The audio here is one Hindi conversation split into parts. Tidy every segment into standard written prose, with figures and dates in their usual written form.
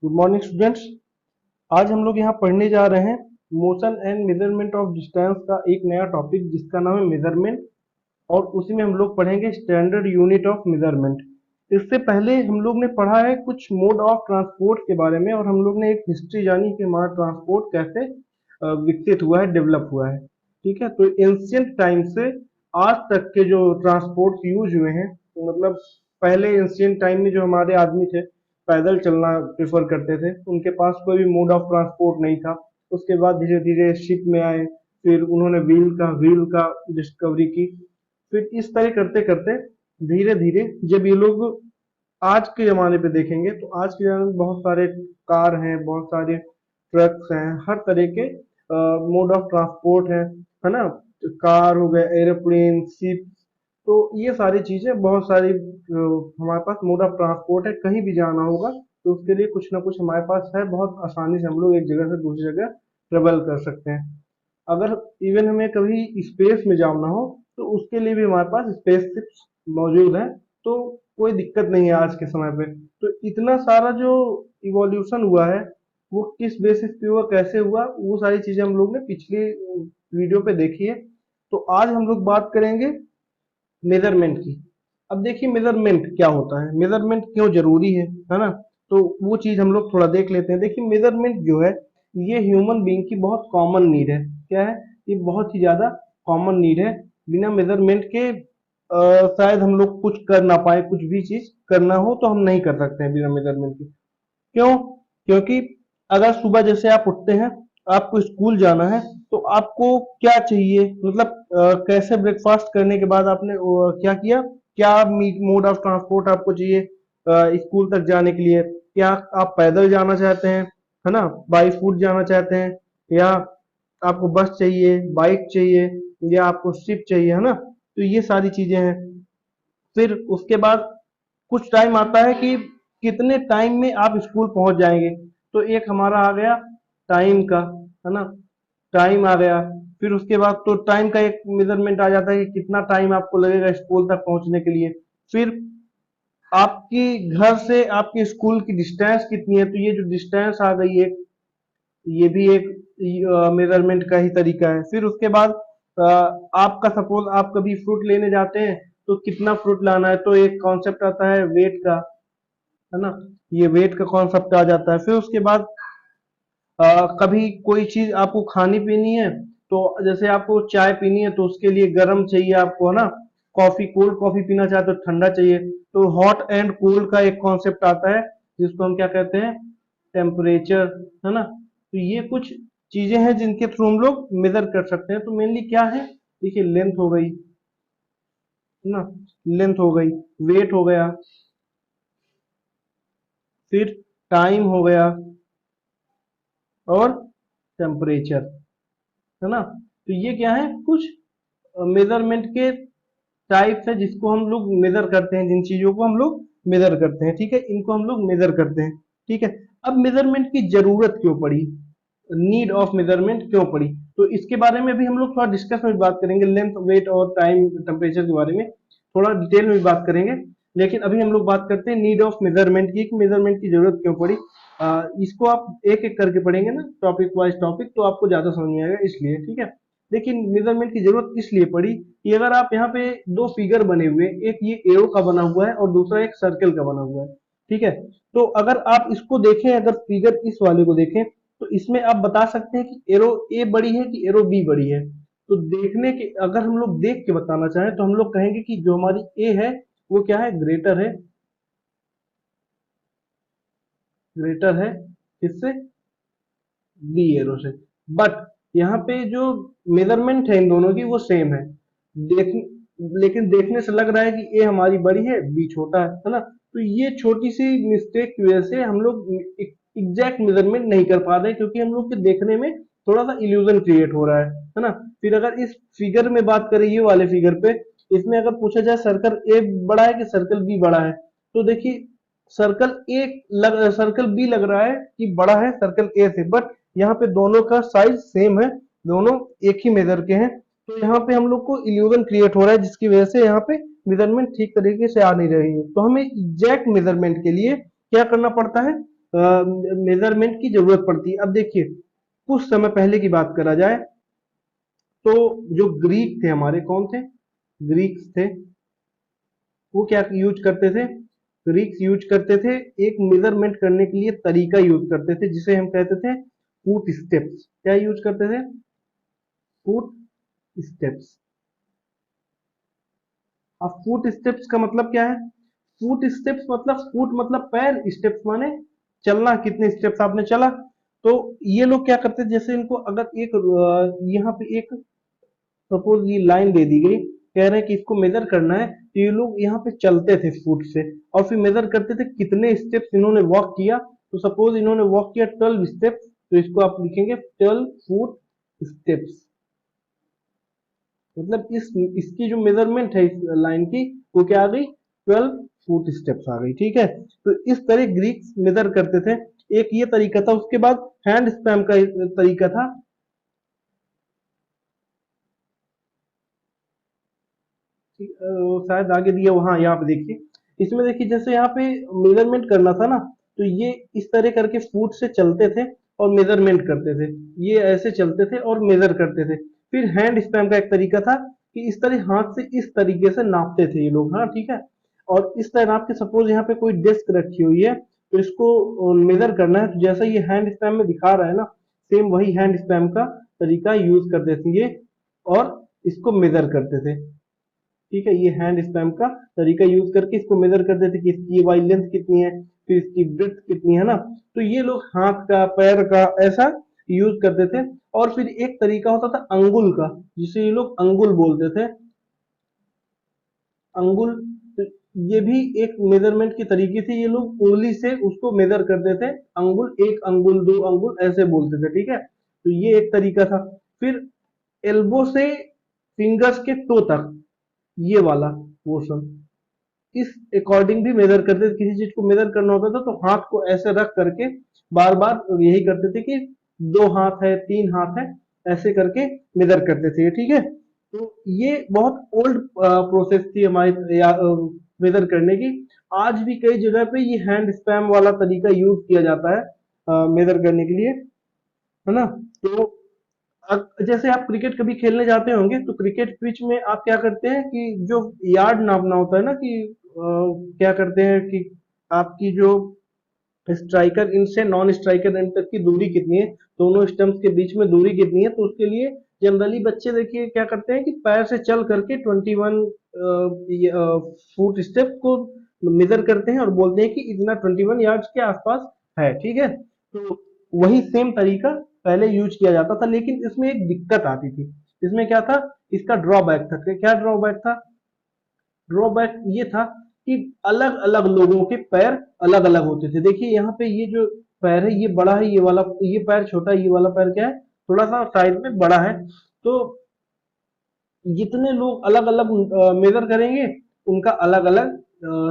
Good morning students. आज हम लोग यहाँ पढ़ने जा रहे हैं motion and measurement of distance का एक नया टॉपिक जिसका नाम है मेजरमेंट। और उसी में हम लोग पढ़ेंगे स्टैंडर्ड यूनिट ऑफ मेजरमेंट। इससे पहले हम लोग ने पढ़ा है कुछ मोड ऑफ ट्रांसपोर्ट के बारे में, और हम लोग ने एक हिस्ट्री जानी कि हमारा ट्रांसपोर्ट कैसे विकसित हुआ है, डेवलप हुआ है। ठीक है, तो एंशियंट टाइम से आज तक के जो ट्रांसपोर्ट यूज हुए हैं, तो मतलब पहले एंशियंट टाइम में जो हमारे आदमी थे पैदल चलना प्रेफर करते थे, उनके पास कोई भी मोड ऑफ ट्रांसपोर्ट नहीं था। उसके बाद धीरे धीरे शिप में आए, फिर उन्होंने व्हील का डिस्कवरी की। फिर इस तरह करते करते धीरे धीरे जब ये लोग आज के ज़माने पे देखेंगे, तो आज के ज़माने में बहुत सारे कार हैं, बहुत सारे ट्रक्स हैं, हर तरह के मोड ऑफ ट्रांसपोर्ट है ना। कार हो गए, एरोप्लेन, शिप, तो ये सारी चीज़ें बहुत सारी हमारे पास मोड ऑफ ट्रांसपोर्ट है। कहीं भी जाना होगा तो उसके लिए कुछ ना कुछ हमारे पास है, बहुत आसानी से हम लोग एक जगह से दूसरी जगह ट्रेवल कर सकते हैं। अगर इवन हमें कभी स्पेस में जाना हो तो उसके लिए भी हमारे पास स्पेसशिप्स मौजूद हैं, तो कोई दिक्कत नहीं है आज के समय पे। तो इतना सारा जो इवोल्यूशन हुआ है वो किस बेसिस पे हुआ, कैसे हुआ, वो सारी चीजें हम लोग ने पिछली वीडियो पे देखी है। तो आज हम लोग बात करेंगे मेजरमेंट की। अब देखिए मेजरमेंट क्या होता है, मेजरमेंट क्यों जरूरी है ना। तो वो चीज हम लोग थोड़ा देख लेते हैं। देखिए मेजरमेंट जो है ये ह्यूमन बीइंग की बहुत कॉमन नीड है। क्या है, ये बहुत ही ज्यादा कॉमन नीड है। बिना मेजरमेंट के शायद हम लोग कुछ कर ना पाए, कुछ भी चीज करना हो तो हम नहीं कर सकते हैं बिना मेजरमेंट के। क्यों? क्योंकि अगर सुबह जैसे आप उठते हैं, आपको स्कूल जाना है, तो आपको क्या चाहिए, मतलब कैसे ब्रेकफास्ट करने के बाद आपने क्या किया, क्या मोड ऑफ ट्रांसपोर्ट आपको चाहिए स्कूल तक जाने के लिए। क्या आप पैदल जाना चाहते हैं, है ना, बाई फुट जाना चाहते हैं, या आपको बस चाहिए, बाइक चाहिए, या आपको शिप चाहिए, है ना। तो ये सारी चीजें हैं। फिर उसके बाद कुछ टाइम आता है कि कितने टाइम में आप स्कूल पहुंच जाएंगे। तो एक हमारा आ गया टाइम का, है ना, टाइम आ गया। फिर उसके बाद तो टाइम का एक मेजरमेंट आ जाता है कि कितना टाइम आपको लगेगा स्कूल तक पहुंचने के लिए। फिर आपकी घर से आपके स्कूल की डिस्टेंस कितनी है, तो ये जो डिस्टेंस आ गई है, ये भी एक मेजरमेंट का ही तरीका है। फिर उसके बाद आपका सपोज आप कभी फ्रूट लेने जाते हैं, तो कितना फ्रूट लाना है, तो एक कॉन्सेप्ट आता है वेट का, है ना। ये वेट का कॉन्सेप्ट आ जाता है। फिर उसके बाद कभी कोई चीज आपको खानी पीनी है, तो जैसे आपको चाय पीनी है तो उसके लिए गर्म चाहिए आपको, है ना। कॉफी, कोल्ड कॉफी पीना चाहते हो, ठंडा चाहिए, तो हॉट एंड कोल्ड का एक कॉन्सेप्ट आता है जिसको हम क्या कहते हैं, टेम्परेचर, है ना। तो ये कुछ चीजें हैं जिनके थ्रू हम लोग मेजर कर सकते हैं। तो मेनली क्या है, देखिए लेंथ हो गई, है ना, लेंथ हो गई, वेट हो गया, फिर टाइम हो गया, और टेम्परेचर, है ना। तो ये क्या है, कुछ मेजरमेंट के टाइप्स है जिसको हम लोग मेजर करते हैं, जिन चीजों को हम लोग मेजर करते हैं। ठीक है, इनको हम लोग मेजर करते हैं। ठीक है, अब मेजरमेंट की जरूरत क्यों पड़ी, नीड ऑफ मेजरमेंट क्यों पड़ी, तो इसके बारे में भी हम लोग थोड़ा डिस्कस में बात करेंगे। लेंथ, वेट और टाइम, टेम्परेचर के बारे में थोड़ा डिटेल में बात करेंगे। लेकिन अभी हम लोग बात करते हैं नीड ऑफ मेजरमेंट की, मेजरमेंट की जरूरत क्यों पड़ी। इसको आप एक एक करके पढ़ेंगे ना, टॉपिक वाइज टॉपिक, तो आपको ज्यादा समझ में आएगा, इसलिए। ठीक है, लेकिन मेजरमेंट की जरूरत इसलिए पड़ी कि अगर आप यहाँ पे दो फिगर बने हुए, एक ये एरो का बना हुआ है और दूसरा एक सर्कल का बना हुआ है। ठीक है, तो अगर आप इसको देखें, अगर फिगर इस वाले को देखें, तो इसमें आप बता सकते हैं कि एरो ए बड़ी है कि एरो बी बड़ी है। तो देखने के, अगर हम लोग देख के बताना चाहें तो हम लोग कहेंगे कि जो हमारी ए है वो क्या है, ग्रेटर है, ग्रेटर है इससे, बी एरो से। बट यहाँ पे जो मेजरमेंट है इन दोनों की वो सेम है। देख लेकिन देखने से लग रहा है कि ए हमारी बड़ी है, बी छोटा है ना। तो ये छोटी सी मिस्टेक की वजह से हम लोग एग्जैक्ट मेजरमेंट नहीं कर पा रहे, क्योंकि हम लोग के देखने में थोड़ा सा इल्यूजन क्रिएट हो रहा है ना। फिर अगर इस फिगर में बात करें, ये वाले फिगर पे, इसमें अगर पूछा जाए सर्कल ए बड़ा है कि सर्कल बी बड़ा है, तो देखिए सर्कल बी लग रहा है कि बड़ा है सर्कल ए से, बट यहाँ पे दोनों का साइज सेम है, दोनों एक ही मेजर के हैं। तो यहाँ पे हम लोग को इल्यूजन क्रिएट हो रहा है, जिसकी वजह से यहाँ पे मेजरमेंट ठीक तरीके से आ नहीं रही है। तो हमें एग्जैक्ट मेजरमेंट के लिए क्या करना पड़ता है, मेजरमेंट की जरूरत पड़ती है। अब देखिए, कुछ समय पहले की बात करा जाए तो जो ग्रीक थे हमारे, कौन थे, ग्रीक्स थे, वो क्या यूज करते थे, ग्रीक्स यूज करते थे, एक मेजरमेंट करने के लिए तरीका यूज करते थे जिसे हम कहते थे फुट स्टेप्स। क्या यूज करते थे, फुट स्टेप्स। अब फुट स्टेप्स का मतलब क्या है, फुट स्टेप्स मतलब, फुट मतलब पैर, स्टेप्स माने चलना, कितने स्टेप्स आपने चला। तो ये लोग क्या करते थे, जैसे इनको अगर एक यहाँ पे एक सपोज ये लाइन दे दी गई, कह रहे हैं कि इसको मेजर करना है, तो ये लोग यहाँ पे चलते थे फुट से और फिर मेजर करते थे कितने स्टेप्स इन्होंने वॉक किया। तो सपोज इन्होंने वॉक किया 12 स्टेप्स, तो इसको आप लिखेंगे 12 फुट स्टेप्स। मतलब इस इसकी जो मेजरमेंट है इस लाइन की, वो क्या आ गई, 12 फुट स्टेप्स आ गई। ठीक है, तो इस तरह ग्रीक्स मेजर करते थे। एक ये तरीका था, उसके बाद हैंड स्पैम का एक तरीका था। शायद आगे दिया, वहां यहाँ पे देखिए, इसमें देखिए जैसे यहाँ पे मेजरमेंट करना था ना, तो ये इस तरह करके फुट से चलते थे और मेजरमेंट करते थे, ये ऐसे चलते थे और मेजर करते थे। फिर हैंड स्पैम का एक तरीका था कि इस तरह हाथ से इस तरीके से नापते थे ये लोग, हाँ ठीक है। और इस तरह नाप के, सपोज यहाँ पे कोई डिस्क रखी हुई है, तो इसको मेजर करना है, तो जैसा ये हैंड स्पैम में दिखा रहा है ना, सेम वही हैंड स्पैम का तरीका यूज करते थे ये, और इसको मेजर करते थे। ठीक है, ये हैंड स्पैम का तरीका यूज करके इसको मेजर कर देते कि इसकी वाई लेंथ कितनी है, फिर इसकी ब्रेथ कितनी है ना। तो ये लोग हाथ का, पैर का ऐसा यूज करते थे। और फिर एक तरीका होता था अंगुल का, जिसे ये लोग अंगुल बोलते थे, अंगुल। तो ये भी एक मेजरमेंट की तरीके थी, ये लोग उंगली से उसको मेजर करते थे, अंगुल, एक अंगुल, दो अंगुल ऐसे बोलते थे। ठीक है, तो ये एक तरीका था। फिर एल्बो से फिंगर्स के टो तक, ये वाला पोर्शन, इस अकॉर्डिंग भी मेजर करते थे। किसी चीज को मेजर करना होता था तो हाथ को ऐसे रख करके बार बार यही करते थे कि 2 हाथ है, 3 हाथ है, ऐसे करके मेजर करते थे। ठीक है, तो ये बहुत ओल्ड प्रोसेस थी हमारी मेजर करने की। आज भी कई जगह पे ये हैंड स्पैम वाला तरीका यूज किया जाता है मेजर करने के लिए, है ना। तो जैसे आप क्रिकेट कभी खेलने जाते होंगे, तो क्रिकेट पिच में आप क्या करते हैं कि जो यार्ड नापना होता है ना, कि क्या करते हैं कि आपकी जो स्ट्राइकर इन से नॉन स्ट्राइकर एंड तक की दूरी कितनी है, दोनों स्टंप्स के बीच में दूरी कितनी है, तो उसके लिए जनरली बच्चे देखिए क्या करते हैं कि पैर से चल करके 21 फुट स्टेप को मेजर करते हैं और बोलते हैं कि इतना 21 यार्ड्स के आसपास है। ठीक है, तो वही सेम तरीका पहले यूज किया जाता था, लेकिन इसमें एक दिक्कत आती थी। इसमें क्या था, इसका ड्रॉबैक था। क्या ड्रॉबैक था, ड्रॉबैक ये था कि अलग अलग लोगों के पैर अलग अलग होते थे। देखिए यहाँ पे ये जो पैर है ये बड़ा है, ये वाला, ये पैर छोटा है, ये वाला पैर क्या है, थोड़ा सा साइज में बड़ा है। तो जितने लोग अलग अलग मेजर करेंगे, उनका अलग अलग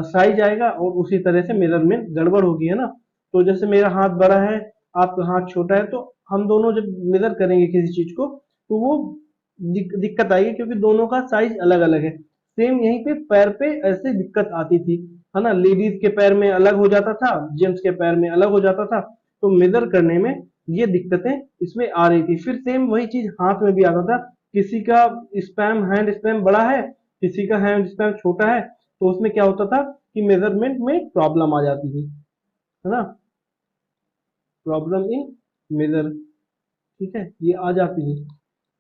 साइज आएगा और उसी तरह से मेजरमेंट गड़बड़ होगी, है ना। तो जैसे मेरा हाथ बड़ा है, आपका हाथ छोटा है, तो हम दोनों जब मेजर करेंगे किसी चीज को, तो वो दिक्कत आएगी, क्योंकि दोनों का साइज अलग अलग है। सेम यहीं पे पैर पे ऐसे दिक्कत आती थी, है ना। लेडीज के पैर में अलग हो जाता था, जेंट्स के पैर में अलग हो जाता था। तो मेजर करने में ये दिक्कतें इसमें आ रही थी। फिर सेम वही चीज हाथ में भी आता था, किसी का स्पैम, हैंड स्पैम बड़ा है, किसी का हैंड स्पैम छोटा है, तो उसमें क्या होता था कि मेजरमेंट में प्रॉब्लम आ जाती थी, है ना, प्रॉब्लम इन मेजर। ठीक है, ये आ जाती थी।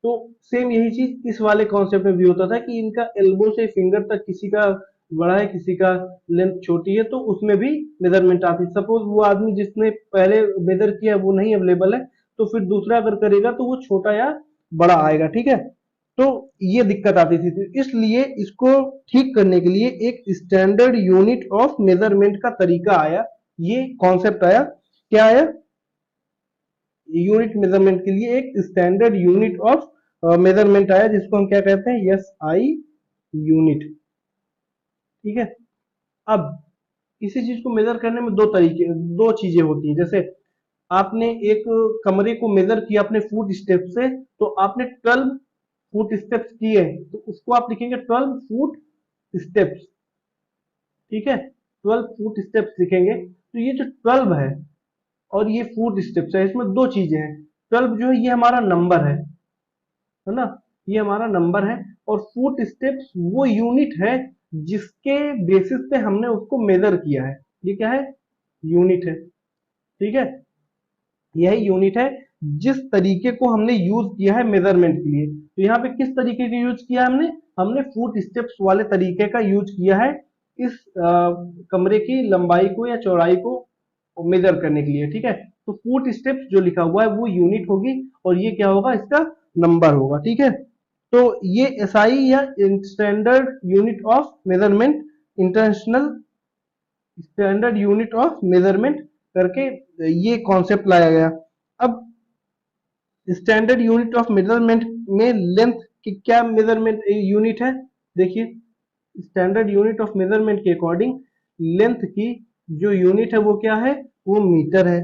तो सेम यही चीज इस वाले कॉन्सेप्ट में भी होता था कि इनका एल्बो से फिंगर तक किसी का बड़ा है, किसी का लेंथ छोटी है, तो उसमें भी मेजरमेंट आती है। सपोज वो आदमी जिसने पहले मेजर किया वो नहीं अवेलेबल है, तो फिर दूसरा अगर करेगा तो वो छोटा या बड़ा आएगा। ठीक है, तो ये दिक्कत आती थी, तो इसलिए इसको ठीक करने के लिए एक स्टैंडर्ड यूनिट ऑफ मेजरमेंट का तरीका आया, ये कॉन्सेप्ट आया। क्या आया, यूनिट मेजरमेंट के लिए एक स्टैंडर्ड यूनिट ऑफ मेजरमेंट आया, जिसको हम क्या कहते हैं, एस आई यूनिट। ठीक है, अब किसी चीज को मेजर करने में दो चीजें होती हैं। जैसे आपने एक कमरे को मेजर किया अपने फुट स्टेप से, तो आपने 12 फुट स्टेप्स किए, तो उसको आप लिखेंगे 12 फुट स्टेप्स। ठीक है, 12 फुट स्टेप्स लिखेंगे। तो ये जो 12 है, और ये फुट स्टेप्स है। इसमें दो चीजें हैं। 12 जो है ये हमारा नंबर है ना, ये हमारा नंबर है। और फुट स्टेप्स वो यूनिट है जिसके बेसिस पे हमने उसको मेजर किया है। ये क्या है? यूनिट है। ठीक है, यही यूनिट है जिस तरीके को हमने यूज किया है मेजरमेंट के लिए। तो यहाँ पे किस तरीके का यूज किया है हमने? हमने फुट स्टेप्स वाले तरीके का यूज किया है इस कमरे की लंबाई को या चौड़ाई को मेजर करने के लिए। ठीक है, तो फुट स्टेप्स जो लिखा हुआ है वो यूनिट होगी और ये क्या होगा? इसका नंबर होगा। ठीक है, तो ये एसआई या standard unit of measurement, international standard unit of measurement करके ये कॉन्सेप्ट लाया गया। अब स्टैंडर्ड यूनिट ऑफ मेजरमेंट में लेंथ की क्या मेजरमेंट यूनिट है? देखिए, स्टैंडर्ड यूनिट ऑफ मेजरमेंट के अकॉर्डिंग लेंथ की जो यूनिट है वो क्या है? वो मीटर है।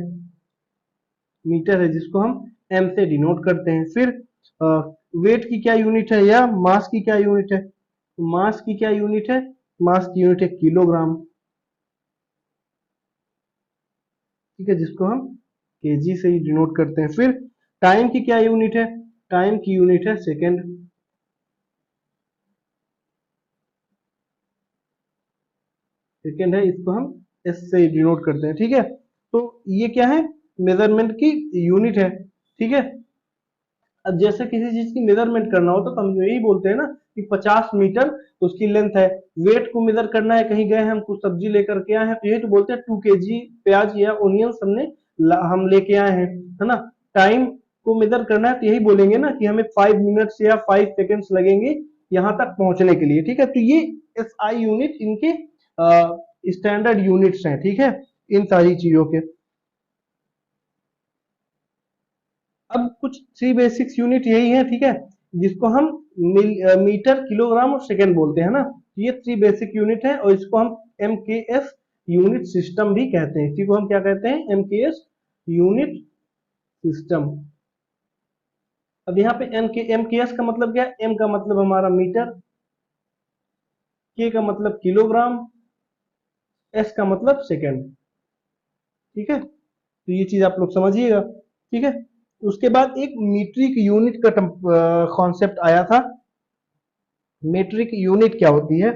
मीटर है जिसको हम एम से डिनोट करते हैं। फिर वेट की क्या यूनिट है या मास की क्या यूनिट है? मास की क्या यूनिट है? मास की यूनिट है किलोग्राम। ठीक है, जिसको हम केजी से ही डिनोट करते हैं। फिर टाइम की क्या यूनिट है? टाइम की यूनिट है सेकेंड। सेकेंड है, इसको हम एस से डिनोट करते हैं। ठीक है, तो ये क्या है? मेजरमेंट की यूनिट है। ठीक है, अब जैसे किसी चीज की मेजरमेंट करना होता तो हम यही बोलते हैं ना कि 50 मीटर उसकी लेंथ है। वेट को मेजर करना है, कहीं गए हम कुछ सब्जी लेकर के आए हैं तो यही तो बोलते हैं 2 केजी प्याज या ओनियंस हम लेके आए हैं, है ना। टाइम को मेजर करना है तो यही बोलेंगे ना कि हमें 5 मिनट्स या 5 सेकेंड्स लगेंगे यहाँ तक पहुंचने के लिए। ठीक है, तो ये एस आई यूनिट इनके स्टैंडर्ड यूनिट्स हैं। ठीक है, इन सारी चीजों के। अब कुछ थ्री बेसिक्स यूनिट यही है। ठीक है, जिसको हम मीटर, किलोग्राम और सेकेंड बोलते हैं ना। ये थ्री बेसिक यूनिट है और इसको हम एम के एस यूनिट सिस्टम भी कहते हैं। इसी को हम क्या कहते हैं? एम के एस यूनिट सिस्टम। अब यहाँ पे एम के एस का मतलब क्या है? एम का मतलब हमारा मीटर, के का मतलब किलोग्राम, एस का मतलब सेकेंड। ठीक है, तो ये चीज आप लोग समझिएगा। ठीक है, उसके बाद एक मीट्रिक यूनिट का कॉन्सेप्ट आया था। मीट्रिक यूनिट क्या होती है?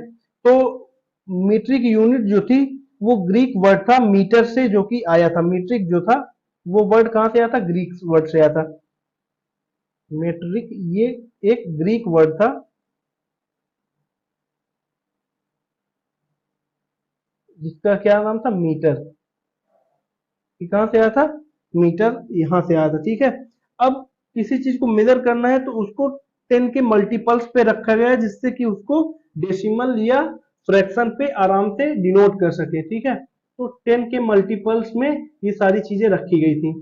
तो मीट्रिक यूनिट जो थी वो ग्रीक वर्ड था मीटर से, जो कि आया था। मीट्रिक जो था वो वर्ड कहां से आया था? ग्रीक वर्ड से आया था। मीट्रिक ये एक ग्रीक वर्ड था जिसका क्या नाम था? मीटर। ये कहां से आया था? मीटर यहां से आया था। ठीक है, अब किसी चीज को मेजर करना है तो उसको 10 के मल्टीपल्स पे रखा गया है जिससे कि उसको डेसिमल या फ्रैक्शन पे आराम से डिनोट कर सके। ठीक है, तो 10 के मल्टीपल्स में ये सारी चीजें रखी गई थी।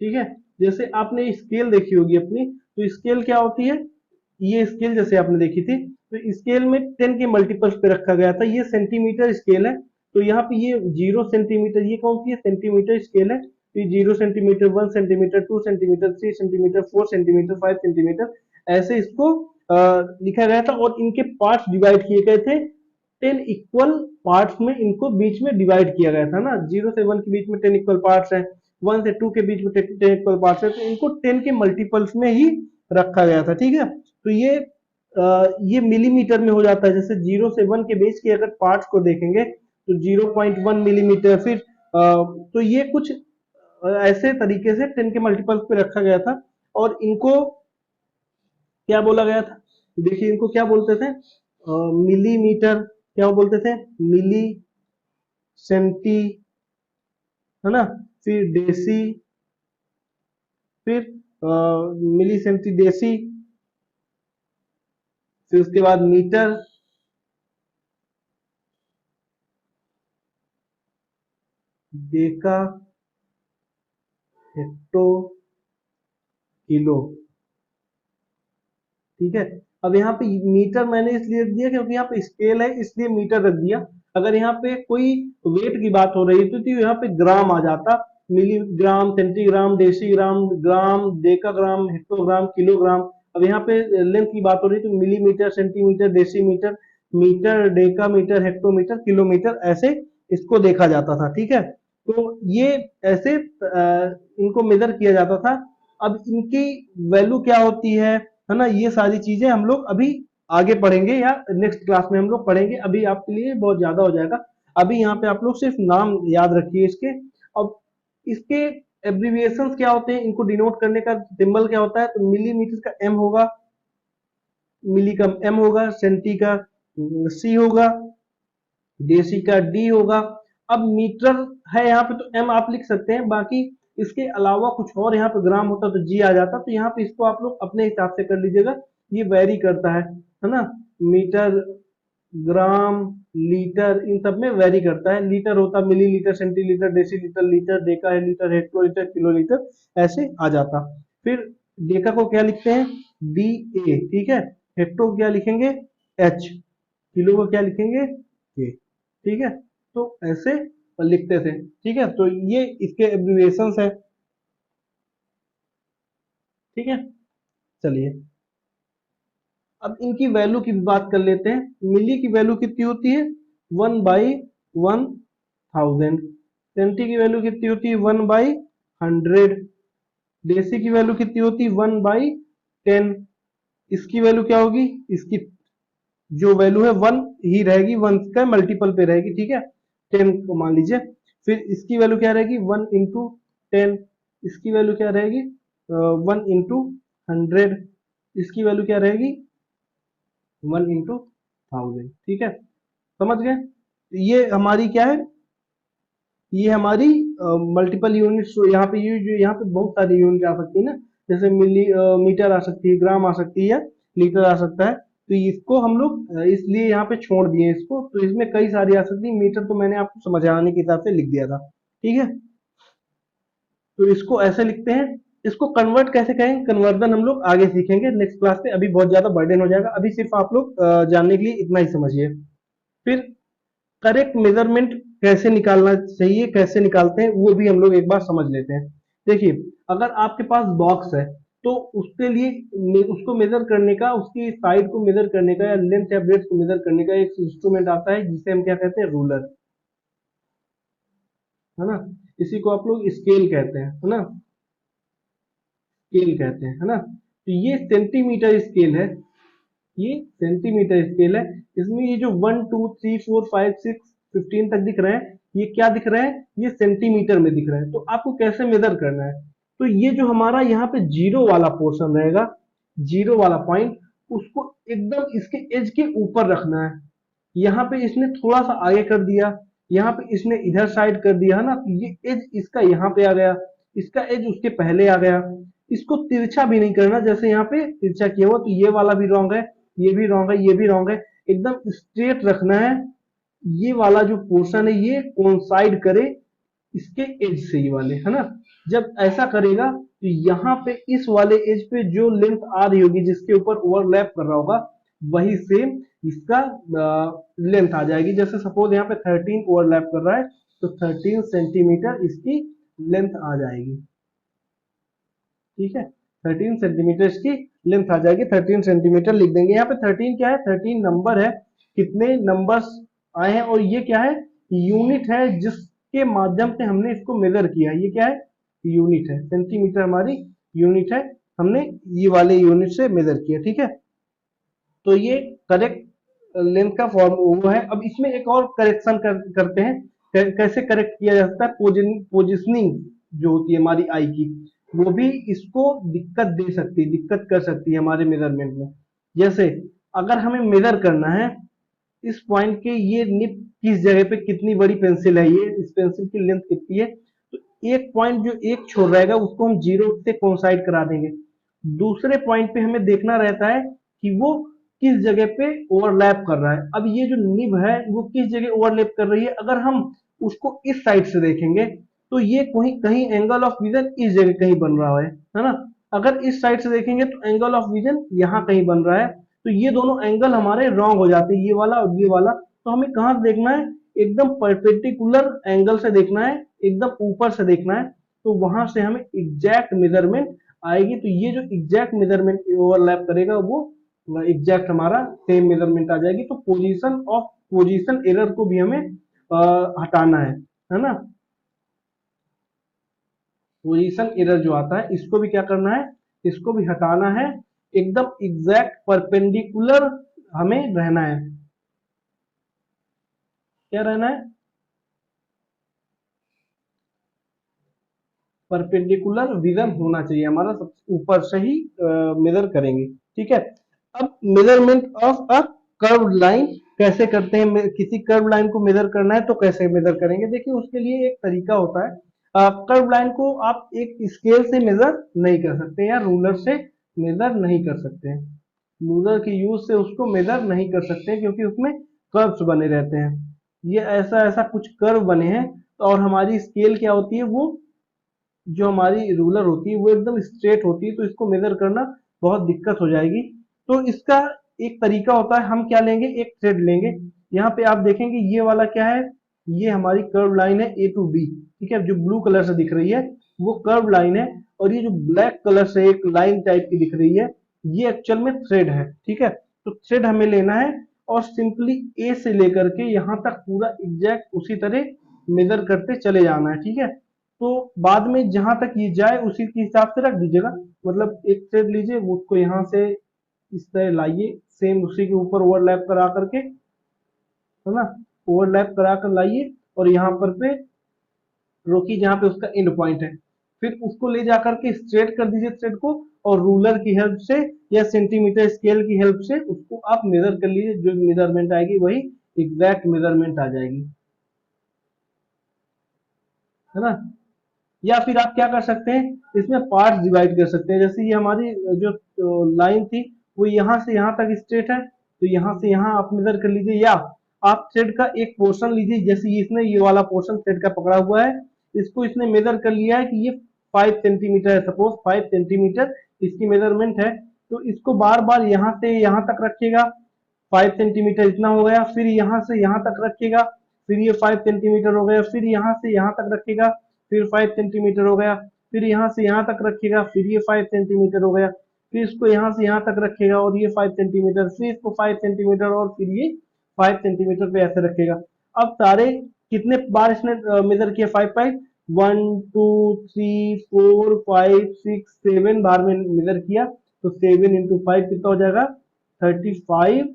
ठीक है, जैसे आपने स्केल देखी होगी अपनी, तो स्केल क्या होती है? ये स्केल जैसे आपने देखी थी तो स्केल में 10 के मल्टीपल्स पे रखा गया था। ये सेंटीमीटर स्केल है। तो यहाँ पे ये 0 सेंटीमीटर, ये कौन सी है? सेंटीमीटर स्केल है। तो ये 0 centimetre, 1 centimetre, 2 centimetre, 3 centimetre, 4 centimetre, 5 centimetre, ऐसे इसको लिखा गया था और इनके पार्ट्स डिवाइड किए गए थे। 10 इक्वल पार्ट्स में इनको बीच में डिवाइड किया गया था ना। 0 से 1 के बीच में 10 इक्वल पार्ट्स है, 1 से 2 के बीच में 10 इक्वल पार्ट्स है, तो इनको 10 के मल्टीपल्स में ही रखा गया था। ठीक है, तो ये मिलीमीटर में हो जाता है। जैसे 0 से 1 के बीच के अगर पार्ट्स को देखेंगे तो 0.1 मिलीमीटर। फिर तो ये कुछ ऐसे तरीके से 10 के मल्टीपल्स पे रखा गया था और इनको क्या बोला गया था? देखिए, इनको क्या बोलते थे? मिलीमीटर, क्या बोलते थे? मिली, सेंटी, है ना, फिर डेसी, फिर मिली सेंटी डेसी, फिर उसके बाद मीटर, डेका, हेक्टो, किलो। ठीक है, अब यहाँ पे मीटर मैंने इसलिए रख दिया क्योंकि यहाँ पे स्केल है इसलिए मीटर रख दिया। अगर यहाँ पे कोई वेट की बात हो रही थी तो यहाँ पे ग्राम आ जाता। Milligram, centigram, decigram, gram, decagram, hectogram, kilogram. अब यहाँ पे लेंथ की बात हो रही तो millimetre, centimetre, decimetre, metre, decametre, hectometre, kilometre, ऐसे इसको देखा जाता था, ठीक है। तो ये ऐसे इनको मेजर किया जाता था। अब इनकी वैल्यू क्या होती है ना, ये सारी चीजें हम लोग अभी आगे पढ़ेंगे या नेक्स्ट क्लास में हम लोग पढ़ेंगे। अभी आपके लिए बहुत ज्यादा हो जाएगा। अभी यहाँ पे आप लोग सिर्फ नाम याद रखिए इसके। अब इसके एब्रिविएशंस क्या होते हैं, इनको डिनोट करने का सिंबल क्या होता है, तो मिलीमीटर का एम होगा, मिली का एम होगा, सेंटी का सी होगा, देसी का डी होगा। अब मीटर है यहाँ पे तो एम आप लिख सकते हैं, बाकी इसके अलावा कुछ और यहाँ पे ग्राम होता तो जी आ जाता, तो यहाँ पे इसको आप लोग अपने हिसाब से कर लीजिएगा, ये वेरी करता है ना। मीटर, ग्राम, लीटर इन सब में वेरी करता है। लीटर होता millilitre, centilitre, decilitre, litre, Deka है लीटर, हेक्टोलीटर, किलोलीटर, ऐसे आ जाता। फिर डेका को क्या लिखते हैं, डी ए, ठीक है। हेक्टो को क्या लिखेंगे, एच। किलो को क्या लिखेंगे, के, ठीक है। तो ऐसे लिखते थे, ठीक है। तो ये इसके एब्रिविएशंस है, ठीक है। चलिए अब इनकी वैल्यू की बात कर लेते हैं। मिली की वैल्यू कितनी होती है, 1/1000। सेंटी की वैल्यू कितनी होती है, 1/100। डेसी की वैल्यू कितनी होती है, 1/10। इसकी वैल्यू क्या होगी, इसकी जो वैल्यू है वन ही रहेगी, वन का मल्टीपल पे रहेगी, ठीक है। 10 को मान लीजिए। फिर इसकी वैल्यू क्या रहेगी, 1/10। इसकी वैल्यू क्या रहेगी, 1/100। इसकी वैल्यू क्या रहेगी, 1/1000, ठीक है। समझ गए। ये हमारी क्या है, ये हमारी मल्टीपल यूनिट्स। यहाँ पे ये जो यहाँ पे बहुत सारी यूनिट आ सकती है ना, जैसे मिली मीटर आ सकती है, ग्राम आ सकती है, लीटर आ सकता है। तो इसको हम लोग इसलिए यहाँ पे छोड़ दिए इसको, तो इसमें कई सारी आ सकती है। मीटर तो मैंने आपको समझाने के हिसाब से लिख दिया था, ठीक है। तो इसको ऐसे लिखते हैं। इसको कन्वर्ट कैसे करेंगे, कन्वर्जन हम लोग आगे सीखेंगे नेक्स्ट क्लास पे। अभी बहुत ज्यादा बर्डन हो जाएगा, अभी सिर्फ आप लोग जानने के लिए इतना ही समझिए। फिर करेक्ट मेजरमेंट कैसे निकालना चाहिए, कैसे निकालते हैं, वो भी हम लोग एक बार समझ लेते हैं। देखिए, अगर आपके पास बॉक्स है तो उसके लिए उसको मेजर करने का, उसकी साइड को मेजर करने का या लेंथ या ब्रेड्थ को मेजर करने का एक इंस्ट्रूमेंट आता है जिसे हम क्या कहते हैं, रूलर, है ना। इसी को आप लोग स्केल कहते हैं, है ना, स्केल कहते हैं, है ना। तो ये सेंटीमीटर स्केल है, ये सेंटीमीटर स्केल है। इसमें ये जो 1 2 3 4 5 6 15 तक दिख रहे हैं, ये क्या दिख रहे हैं, ये सेंटीमीटर में दिख रहे हैं। तो आपको कैसे मेजर करना है, तो ये जो हमारा यहाँ पे जीरो वाला पोर्शन रहेगा, जीरो वाला पॉइंट, उसको एकदम इसके एज के ऊपर रखना है। यहाँ पे इसने थोड़ा सा आगे कर दिया, यहाँ पे इसने इधर साइड कर दिया, है ना, तो ये एज इसका यहाँ पे आ गया, इसका एज उसके पहले आ गया। इसको तिरछा भी नहीं करना, जैसे यहाँ पे तिरछा किया हुआ, तो ये वाला भी रॉन्ग है, ये भी रॉन्ग है, ये भी रॉन्ग है। एकदम स्ट्रेट रखना है। ये वाला जो पोर्शन है ये कोइंसाइड करे इसके एज से, ये वाले, है ना। जब ऐसा करेगा तो यहाँ पे इस वाले एज पे जो लेंथ आ रही होगी, जिसके ऊपर ओवरलैप कर रहा होगा, वही सेम इसका लेंथ आ जाएगी। जैसे सपोज यहाँ पे 13 ओवरलैप कर रहा है, तो 13 सेंटीमीटर इसकी लेंथ आ जाएगी, ठीक है। 13 सेंटीमीटर इसकी लेंथ आ जाएगी, 13 सेंटीमीटर लिख देंगे। यहाँ पे 13 क्या है, 13 नंबर है, कितने नंबर्स आए हैं, और ये क्या है, यूनिट है जिसके माध्यम से हमने इसको मेजर किया। ये क्या है, यूनिट है, सेंटीमीटर हमारी यूनिट है, हमने ये वाले यूनिट से मेजर किया, ठीक है। तो ये करेक्ट लेंथ का फॉर्म वो है। अब इसमें एक और करेक्शन करते हैं। कैसे करेक्ट किया जा सकता है, पोजिशनिंग जो होती है हमारी आई की, वो भी इसको दिक्कत दे सकती है, दिक्कत कर सकती है हमारे मेजरमेंट में। जैसे अगर हमें मेजर करना है इस पॉइंट के, ये निप किस जगह पे, कितनी बड़ी पेंसिल है, ये इस पेंसिल की लेंथ कितनी है, तो एक पॉइंट जो एक छोर रहेगा उसको हम जीरो से कोइंसाइड करा देंगे। दूसरे पॉइंट पे हमें देखना रहता है कि वो किस जगह पे ओवरलैप कर रहा है। अब ये जो निब है वो किस जगह ओवरलैप कर रही है, अगर हम उसको इस साइड से देखेंगे तो ये कहीं कहीं एंगल ऑफ विजन इस जगह कहीं बन रहा है ना। अगर इस साइड से देखेंगे तो एंगल ऑफ विजन यहाँ कहीं बन रहा है। तो ये दोनों एंगल हमारे रॉन्ग हो जाते हैं, ये वाला और ये वाला। तो हमें कहाँ से देखना है, एकदम परपेंडिकुलर एंगल से देखना है, एकदम ऊपर से देखना है। तो वहां से हमें एग्जैक्ट मेजरमेंट आएगी। तो ये जो एग्जैक्ट मेजरमेंट ओवरलैप करेगा वो एग्जैक्ट हमारा सेम मेजरमेंट आ जाएगी। तो पोजीशन एरर को भी हमें हटाना है ना। पोजीशन एरर जो आता है इसको भी क्या करना है, इसको भी हटाना है। एकदम एग्जैक्ट परपेंडिकुलर हमें रहना है। क्या रहना है, परपेंडिकुलर विजन होना चाहिए हमारा, सबसे ऊपर से ही मेजर करेंगे। ठीक है, अब measurement of a curve line कैसे करते हैं, किसी कर्व लाइन को मेजर करना है तो कैसे मेजर करेंगे। देखिए उसके लिए एक तरीका होता है, कर्व लाइन को आप एक स्केल से मेजर नहीं कर सकते या रूलर से मेजर नहीं कर सकते हैं। रूलर के यूज से उसको मेजर नहीं कर सकते क्योंकि उसमें कर्व्स बने रहते हैं। ये ऐसा ऐसा कुछ कर्व बने हैं, और हमारी स्केल क्या होती है, वो जो हमारी रूलर होती है वो एकदम स्ट्रेट होती है, तो इसको मेजर करना बहुत दिक्कत हो जाएगी। तो इसका एक तरीका होता है, हम क्या लेंगे, एक थ्रेड लेंगे। यहाँ पे आप देखेंगे ये वाला क्या है, ये हमारी कर्व लाइन है ए टू बी। ठीक है, जो ब्लू कलर से दिख रही है वो कर्व लाइन है, और ये जो ब्लैक कलर से एक लाइन टाइप की दिख रही है ये एक्चुअल में थ्रेड है। ठीक है, तो थ्रेड हमें लेना है और सिंपली ए से लेकर के यहाँ तक पूरा एग्जैक्ट उसी तरह मेजर करते चले जाना है। ठीक है, तो बाद में जहां तक ये जाए उसी के हिसाब से रख दीजिएगा। मतलब एक थ्रेड लीजिए, वो उसको यहाँ से इस तरह लाइए, सेम उसी के ऊपर ओवरलैप करा करके, है ना, ओवरलैप करा कर लाइए और यहाँ पर पे रोकी जहाँ पे उसका एंड पॉइंट है। फिर उसको ले जा करके स्ट्रेट कर दीजिए थ्रेड को, और रूलर की हेल्प से या सेंटीमीटर स्केल की हेल्प से उसको आप मेजर कर लीजिए। जो मेजरमेंट आएगी वही एग्जैक्ट मेजरमेंट आ जाएगी, है ना। या फिर आप क्या कर सकते हैं, इसमें पार्ट्स डिवाइड कर सकते हैं। जैसे ये हमारी जो लाइन थी वो यहाँ से यहाँ तक स्ट्रेट है, तो यहाँ से यहाँ आप मेजर कर लीजिए। या आप थ्रेड का एक पोर्शन लीजिए, जैसे इसने ये वाला पोर्शन थ्रेड का पकड़ा हुआ है, इसको इसने मेजर कर लिया है कि ये 5 सेंटीमीटर है, सपोज 5 सेंटीमीटर इसकी मेजरमेंट है। तो इसको बार बार यहाँ से यहाँ तक रखिएगा, 5 सेंटीमीटर इतना हो गया, फिर यहाँ से यहाँ तक रखिएगा, फिर ये 5 सेंटीमीटर हो गया, फिर यहाँ से यहाँ तक रखिएगा, फिर 5 सेंटीमीटर हो गया, फिर यहाँ से यहाँ तक रखिएगा, फिर ये 5 सेंटीमीटर हो गया, फिर इसको यहाँ से यहाँ तक रखिएगा और ये 5 सेंटीमीटर, फिर इसको 5 सेंटीमीटर और फिर ये 5 सेंटीमीटर पे ऐसे रखिएगा। अब सारे कितने बार इसने मेजर किया, 5 1 2 3 4 5 6 7 बार में मेजर किया, तो 7 इंटू 5 कितना हो जाएगा, 35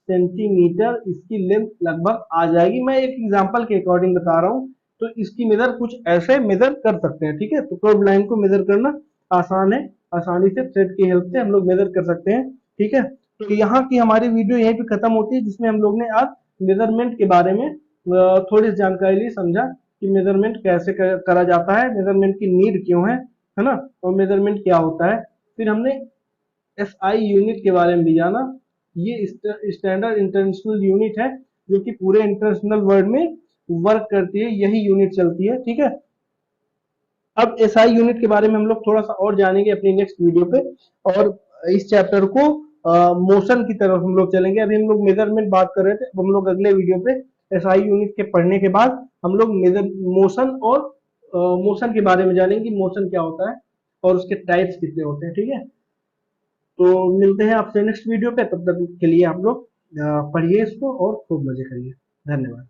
सेंटीमीटर इसकी लेंथ लगभग आ जाएगी। मैं एक एग्जांपल के अकॉर्डिंग बता रहा हूँ, तो इसकी मेजर कुछ ऐसे मेजर कर सकते हैं। ठीक है, तो कर्व लाइन को मेजर करना आसान है, आसानी से थ्रेड की हेल्प से हम लोग मेजर कर सकते हैं। ठीक है, तो यहाँ की हमारी वीडियो यहीं पे खत्म होती है, जिसमें हम लोग ने आज मेजरमेंट के बारे में थोड़ी जानकारी ली, समझा कि मेजरमेंट कैसे करा जाता है, मेजरमेंट की नीड क्यों है ना, और मेजरमेंट क्या होता है। फिर हमने एसआई यूनिट के बारे में भी जाना। ये स्टैंडर्ड इंटरनेशनल यूनिट है जो कि पूरे इंटरनेशनल वर्ल्ड में वर्क करती है, यही यूनिट चलती है। ठीक है, अब एसआई यूनिट के बारे में हम लोग थोड़ा सा और जानेंगे अपनी नेक्स्ट वीडियो पे, और इस चैप्टर को मोशन की तरफ हम लोग चलेंगे। अभी हम लोग मेजरमेंट बात कर रहे थे, अब हम लोग अगले वीडियो पे एसआई यूनिट के पढ़ने के बाद हम लोग मेजर मोशन और मोशन के बारे में जानेंगे, मोशन क्या होता है और उसके टाइप्स कितने होते हैं। ठीक है, तो मिलते हैं आपसे नेक्स्ट वीडियो पे, तब तक के लिए आप लोग पढ़िए इसको और खूब मजे करिए। धन्यवाद।